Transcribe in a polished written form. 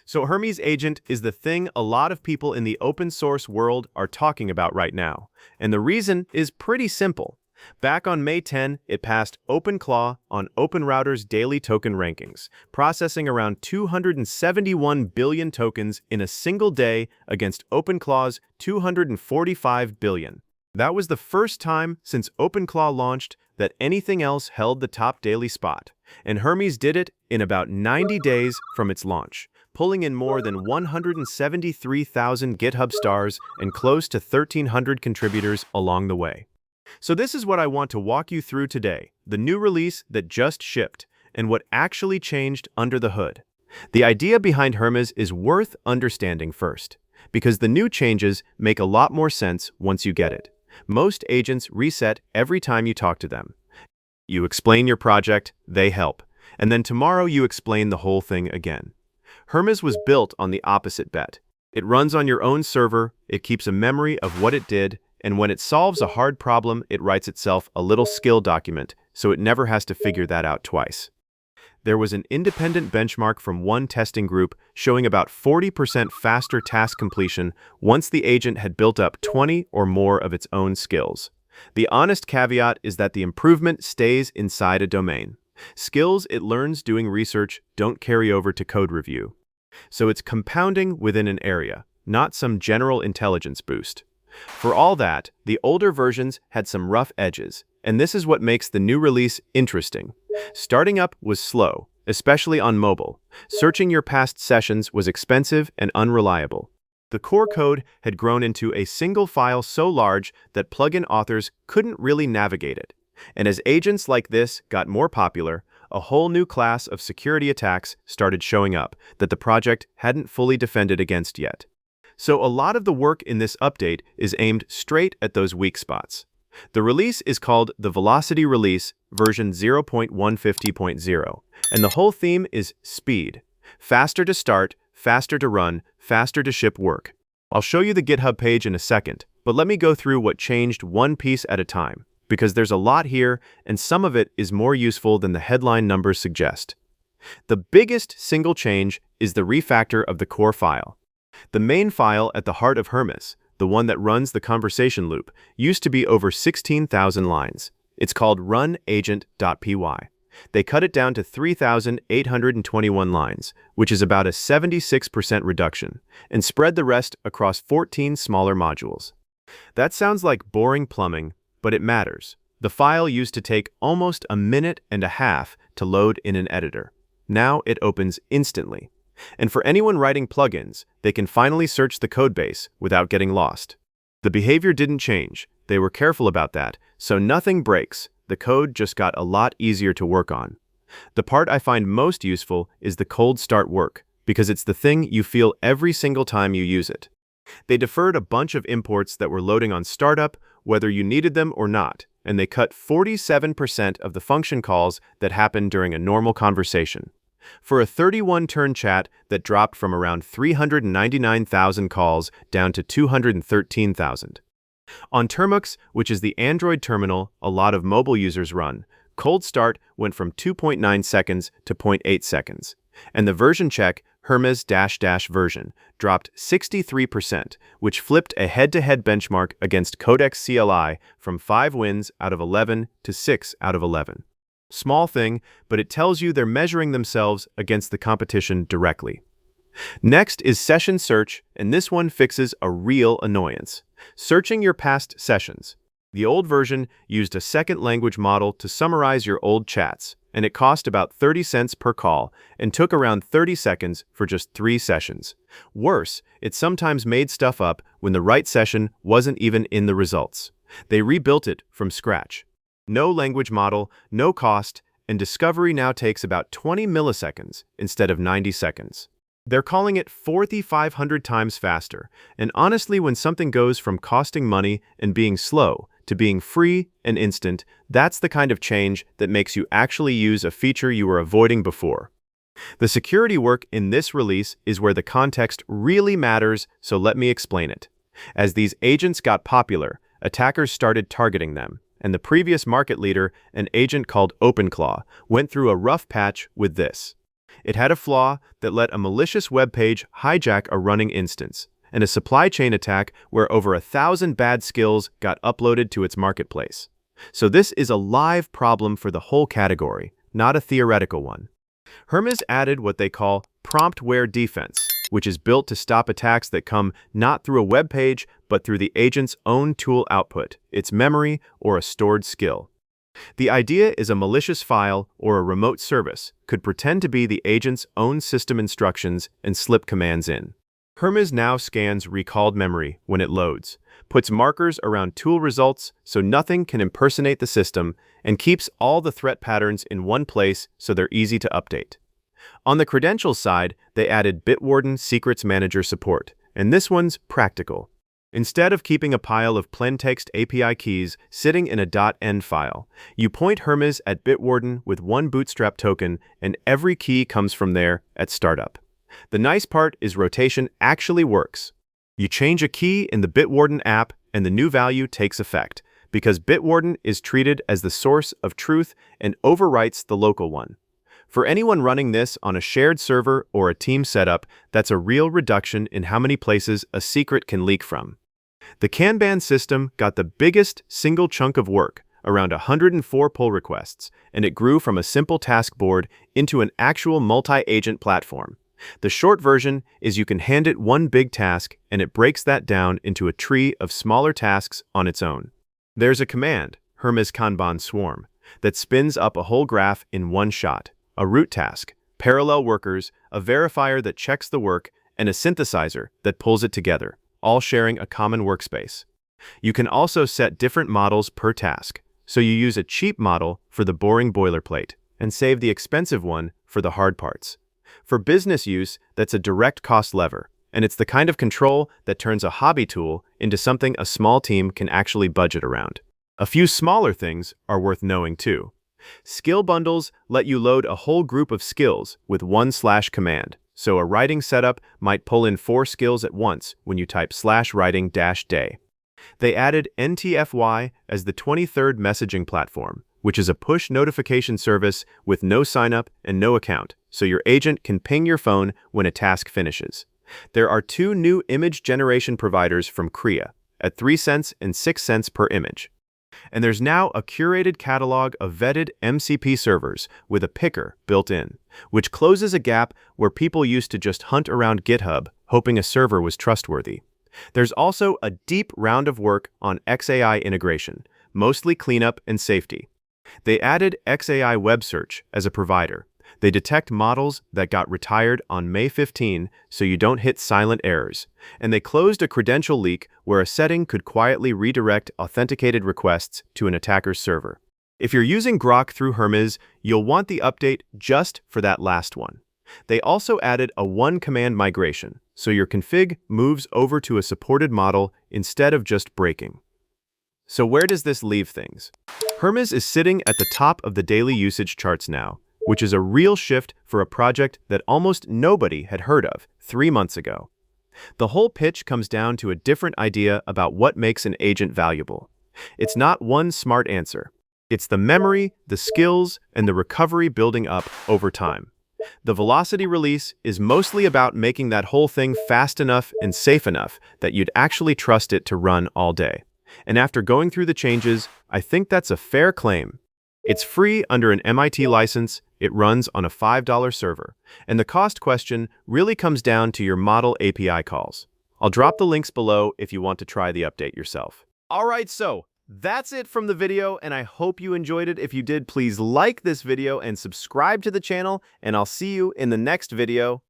So Hermes Agent is the thing a lot of people in the open source world are talking about right now. And the reason is pretty simple. Back on May 10, it passed OpenClaw on OpenRouter's daily token rankings, processing around 271 billion tokens in a single day against OpenClaw's 245 billion. That was the first time since OpenClaw launched that anything else held the top daily spot, and Hermes did it in about 90 days from its launch, pulling in more than 173,000 GitHub stars and close to 1,300 contributors along the way. So this is what I want to walk you through today, the new release that just shipped, and what actually changed under the hood. The idea behind Hermes is worth understanding first, because the new changes make a lot more sense once you get it. Most agents reset every time you talk to them. You explain your project, they help, and then tomorrow you explain the whole thing again. Hermes was built on the opposite bet. It runs on your own server, it keeps a memory of what it did, and when it solves a hard problem, it writes itself a little skill document, so it never has to figure that out twice. There was an independent benchmark from one testing group showing about 40% faster task completion once the agent had built up 20 or more of its own skills. The honest caveat is that the improvement stays inside a domain. Skills it learns doing research don't carry over to code review. So it's compounding within an area, not some general intelligence boost. For all that, the older versions had some rough edges, and this is what makes the new release interesting. Starting up was slow, especially on mobile. Searching your past sessions was expensive and unreliable. The core code had grown into a single file so large that plugin authors couldn't really navigate it. And as agents like this got more popular, a whole new class of security attacks started showing up that the project hadn't fully defended against yet. So a lot of the work in this update is aimed straight at those weak spots. The release is called the Velocity Release version 0.150.0, and the whole theme is speed. Faster to start, faster to run, faster to ship work. I'll show you the GitHub page in a second, but let me go through what changed one piece at a time, because there's a lot here, and some of it is more useful than the headline numbers suggest. The biggest single change is the refactor of the core file. The main file at the heart of Hermes, the one that runs the conversation loop, used to be over 16,000 lines. It's called runagent.py. They cut it down to 3,821 lines, which is about a 76% reduction, and spread the rest across 14 smaller modules. That sounds like boring plumbing, but it matters. The file used to take almost a minute and a half to load in an editor. Now it opens instantly. And for anyone writing plugins, they can finally search the codebase without getting lost. The behavior didn't change. They were careful about that, so nothing breaks. The code just got a lot easier to work on. The part I find most useful is the cold start work, because it's the thing you feel every single time you use it. They deferred a bunch of imports that were loading on startup, whether you needed them or not, and they cut 47% of the function calls that happened during a normal conversation. For a 31-turn chat that dropped from around 399,000 calls down to 213,000. On Termux, which is the Android terminal a lot of mobile users run, cold start went from 2.9 seconds to 0.8 seconds, and the version check, Hermes -- version, dropped 63%, which flipped a head-to-head benchmark against Codex CLI from 5 wins out of 11 to 6 out of 11. Small thing, but it tells you they're measuring themselves against the competition directly. Next is session search, and this one fixes a real annoyance. Searching your past sessions. The old version used a second language model to summarize your old chats, and it cost about 30 cents per call and took around 30 seconds for just 3 sessions. Worse, it sometimes made stuff up when the right session wasn't even in the results. They rebuilt it from scratch. No language model, no cost, and discovery now takes about 20 milliseconds instead of 90 seconds. They're calling it 4,500 times faster, and honestly, when something goes from costing money and being slow to being free and instant, that's the kind of change that makes you actually use a feature you were avoiding before. The security work in this release is where the context really matters, so let me explain it. As these agents got popular, attackers started targeting them, and the previous market leader, an agent called OpenClaw, went through a rough patch with this. It had a flaw that let a malicious web page hijack a running instance, and a supply chain attack where over 1,000 bad skills got uploaded to its marketplace. So this is a live problem for the whole category, not a theoretical one. Hermes added what they call promptware defense, which is built to stop attacks that come not through a web page, but through the agent's own tool output, its memory, or a stored skill. The idea is a malicious file or a remote service could pretend to be the agent's own system instructions and slip commands in. Hermes now scans recalled memory when it loads, puts markers around tool results so nothing can impersonate the system, and keeps all the threat patterns in one place so they're easy to update. On the Credential side, they added Bitwarden Secrets Manager support, and this one's practical. Instead of keeping a pile of plaintext API keys sitting in a .env file, you point Hermes at Bitwarden with one bootstrap token, and every key comes from there at startup. The nice part is rotation actually works. You change a key in the Bitwarden app and the new value takes effect, because Bitwarden is treated as the source of truth and overwrites the local one. For anyone running this on a shared server or a team setup, that's a real reduction in how many places a secret can leak from. The Kanban system got the biggest single chunk of work, around 104 pull requests, and it grew from a simple task board into an actual multi-agent platform. The short version is you can hand it one big task and it breaks that down into a tree of smaller tasks on its own. There's a command, Hermes Kanban Swarm, that spins up a whole graph in one shot, a root task, parallel workers, a verifier that checks the work, and a synthesizer that pulls it together, all sharing a common workspace. You can also set different models per task, so you use a cheap model for the boring boilerplate and save the expensive one for the hard parts. For business use, that's a direct cost lever, and it's the kind of control that turns a hobby tool into something a small team can actually budget around. A few smaller things are worth knowing too. Skill bundles let you load a whole group of skills with one/command, so a writing setup might pull in 4 skills at once when you type /writing-day. They added NTFY as the 23rd messaging platform, which is a push notification service with no sign-up and no account, so your agent can ping your phone when a task finishes. There are 2 new image generation providers from Krea, at 3 cents and 6 cents per image. And there's now a curated catalog of vetted MCP servers with a picker built in, which closes a gap where people used to just hunt around GitHub hoping a server was trustworthy. There's also a deep round of work on xAI integration, mostly cleanup and safety. They added xAI Web Search as a provider. They detect models that got retired on May 15 so you don't hit silent errors. And they closed a credential leak where a setting could quietly redirect authenticated requests to an attacker's server. If you're using Grok through Hermes, you'll want the update just for that last one. They also added a one-command migration, so your config moves over to a supported model instead of just breaking. So where does this leave things? Hermes is sitting at the top of the daily usage charts now, which is a real shift for a project that almost nobody had heard of 3 months ago. The whole pitch comes down to a different idea about what makes an agent valuable. It's not one smart answer. It's the memory, the skills, and the recovery building up over time. The velocity release is mostly about making that whole thing fast enough and safe enough that you'd actually trust it to run all day. And after going through the changes, I think that's a fair claim. It's free under an MIT license, it runs on a $5 server, and the cost question really comes down to your model API calls. I'll drop the links below if you want to try the update yourself. Alright, so that's it from the video, and I hope you enjoyed it. If you did, please like this video and subscribe to the channel, and I'll see you in the next video.